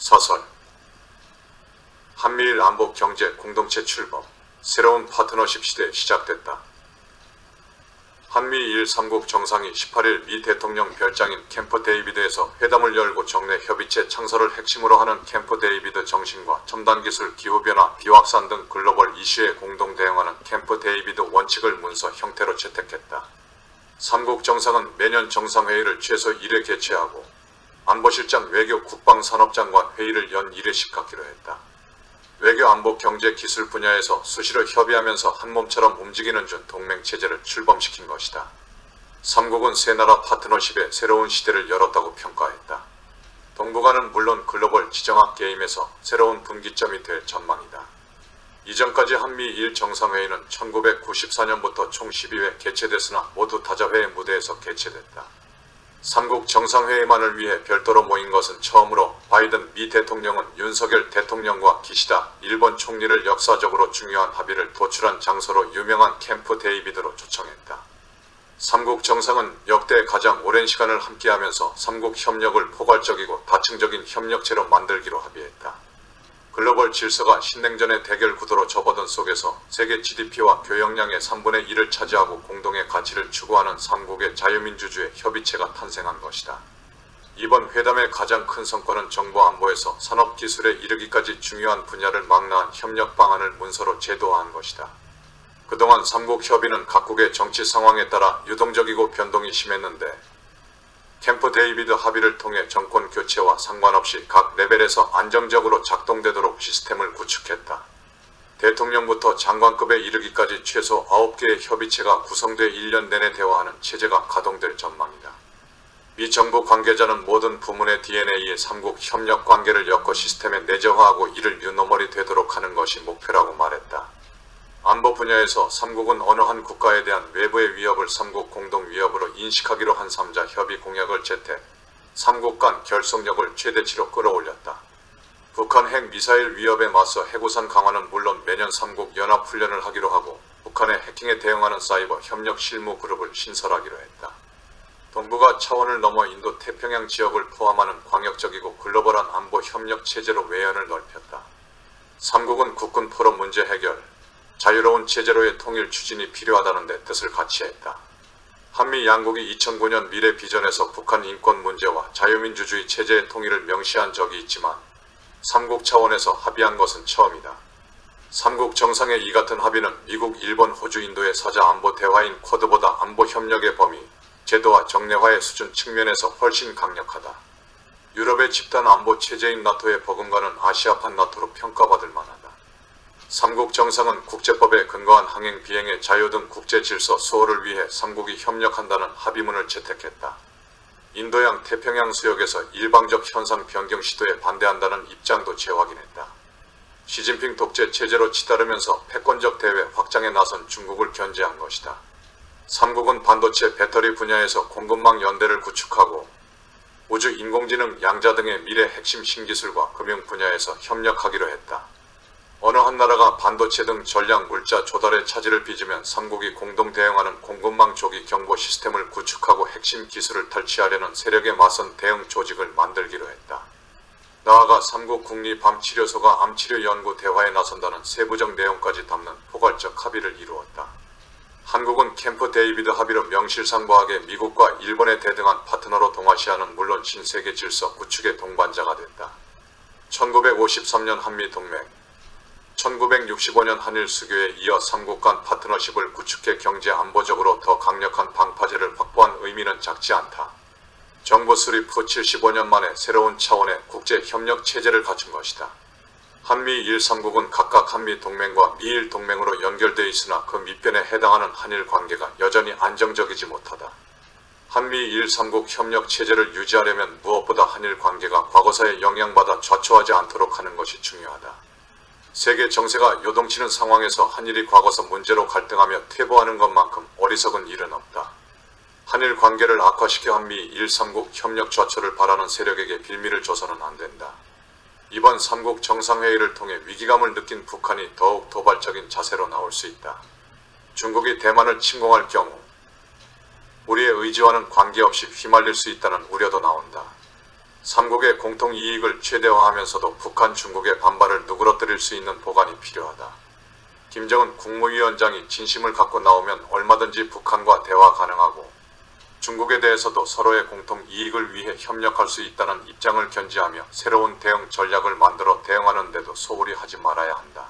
서설 한미일 안보 경제 공동체 출범, 새로운 파트너십 시대 시작됐다. 한미일 3국 정상이 18일 미 대통령 별장인 캠프 데이비드에서 회담을 열고 정례 협의체 창설을 핵심으로 하는 캠프 데이비드 정신과 첨단기술, 기후변화, 비확산 등 글로벌 이슈에 공동 대응하는 캠프 데이비드 원칙을 문서 형태로 채택했다. 3국 정상은 매년 정상회의를 최소 1회 개최하고 안보실장, 외교, 국방산업장관 회의를 연 1회씩 갖기로 했다. 외교, 안보, 경제, 기술 분야에서 수시로 협의하면서 한몸처럼 움직이는 준 동맹체제를 출범시킨 것이다. 3국은 세 나라 파트너십의 새로운 시대를 열었다고 평가했다. 동북아는 물론 글로벌 지정학 게임에서 새로운 분기점이 될 전망이다. 이전까지 한미일 정상회의는 1994년부터 총 12회 개최됐으나 모두 다자회의 무대에서 개최됐다. 3국 정상회의만을 위해 별도로 모인 것은 처음으로 바이든 미 대통령은 윤석열 대통령과 기시다 일본 총리를 역사적으로 중요한 합의를 도출한 장소로 유명한 캠프 데이비드로 초청했다. 3국 정상은 역대 가장 오랜 시간을 함께하면서 3국 협력을 포괄적이고 다층적인 협력체로 만들기로 합의했다. 글로벌 질서가 신냉전의 대결 구도로 접어든 속에서 세계 GDP와 교역량의 3분의 1을 차지하고 공동의 가치를 추구하는 3국의 자유민주주의 협의체가 탄생한 것이다. 이번 회담의 가장 큰 성과는 정보 안보에서 산업기술에 이르기까지 중요한 분야를 망라한 협력 방안을 문서로 제도화한 것이다. 그동안 3국 협의는 각국의 정치 상황에 따라 유동적이고 변동이 심했는데 캠프 데이비드 합의를 통해 정권 교체와 상관없이 각 레벨에서 안정적으로 작동되도록 시스템을 구축했다. 대통령부터 장관급에 이르기까지 최소 9개의 협의체가 구성돼 1년 내내 대화하는 체제가 가동될 전망이다. 미 정부 관계자는 모든 부문의 DNA에 3국 협력 관계를 엮어 시스템에 내재화하고 이를 유노멀이 되도록 하는 것이 목표라고 말했다. 안보 분야에서 3국은 어느 한 국가에 대한 외부의 위협을 3국 공동 위협으로 인식하기로 한 3자 협의 공약을 채택, 3국 간 결속력을 최대치로 끌어올렸다. 북한 핵 미사일 위협에 맞서 해구산 강화는 물론 매년 3국 연합훈련을 하기로 하고 북한의 해킹에 대응하는 사이버 협력 실무 그룹을 신설하기로 했다. 동북아 차원을 넘어 인도 태평양 지역을 포함하는 광역적이고 글로벌한 안보 협력 체제로 외연을 넓혔다. 3국은 국군 포로 문제 해결, 자유로운 체제로의 통일 추진이 필요하다는 데 뜻을 같이 했다. 한미 양국이 2009년 미래 비전에서 북한 인권 문제와 자유민주주의 체제의 통일을 명시한 적이 있지만 3국 차원에서 합의한 것은 처음이다. 3국 정상의 이 같은 합의는 미국, 일본, 호주, 인도의 사자 안보 대화인 쿼드보다 안보 협력의 범위, 제도와 정례화의 수준 측면에서 훨씬 강력하다. 유럽의 집단 안보 체제인 나토의 버금가는 아시아판 나토로 평가받을 만하다. 3국 정상은 국제법에 근거한 항행 비행의 자유 등 국제 질서 수호를 위해 3국이 협력한다는 합의문을 채택했다. 인도양 태평양 수역에서 일방적 현상 변경 시도에 반대한다는 입장도 재확인했다. 시진핑 독재 체제로 치달으면서 패권적 대외 확장에 나선 중국을 견제한 것이다. 3국은 반도체, 배터리 분야에서 공급망 연대를 구축하고 우주, 인공지능, 양자 등의 미래 핵심 신기술과 금융 분야에서 협력하기로 했다. 어느 한 나라가 반도체 등 전략 물자 조달의 차질을 빚으면 3국이 공동 대응하는 공급망 조기 경보 시스템을 구축하고 핵심 기술을 탈취하려는 세력에 맞선 대응 조직을 만들기로 했다. 나아가 3국 국립암치료소가 암치료 연구 대화에 나선다는 세부적 내용까지 담는 포괄적 합의를 이루었다. 한국은 캠프 데이비드 합의로 명실상부하게 미국과 일본에 대등한 파트너로 동아시아는 물론 신세계 질서 구축의 동반자가 됐다. 1953년 한미동맹, 1965년 한일 수교에 이어 3국 간 파트너십을 구축해 경제 안보적으로 더 강력한 방파제를 확보한 의미는 작지 않다. 정부 수립 후 75년 만에 새로운 차원의 국제 협력 체제를 갖춘 것이다. 한미일 3국은 각각 한미동맹과 미일동맹으로 연결되어 있으나 그 밑변에 해당하는 한일 관계가 여전히 안정적이지 못하다. 한미일 3국 협력 체제를 유지하려면 무엇보다 한일 관계가 과거사에 영향받아 좌초하지 않도록 하는 것이 중요하다. 세계 정세가 요동치는 상황에서 한일이 과거사 문제로 갈등하며 퇴보하는 것만큼 어리석은 일은 없다. 한일 관계를 악화시켜 한미일 3국 협력 좌초를 바라는 세력에게 빌미를 줘서는 안 된다. 이번 3국 정상회의를 통해 위기감을 느낀 북한이 더욱 도발적인 자세로 나올 수 있다. 중국이 대만을 침공할 경우 우리의 의지와는 관계없이 휘말릴 수 있다는 우려도 나온다. 삼국의 공통 이익을 최대화하면서도 북한 중국의 반발을 누그러뜨릴 수 있는 보관이 필요하다. 김정은 국무위원장이 진심을 갖고 나오면 얼마든지 북한과 대화 가능하고 중국에 대해서도 서로의 공통 이익을 위해 협력할 수 있다는 입장을 견지하며 새로운 대응 전략을 만들어 대응하는 데도 소홀히 하지 말아야 한다.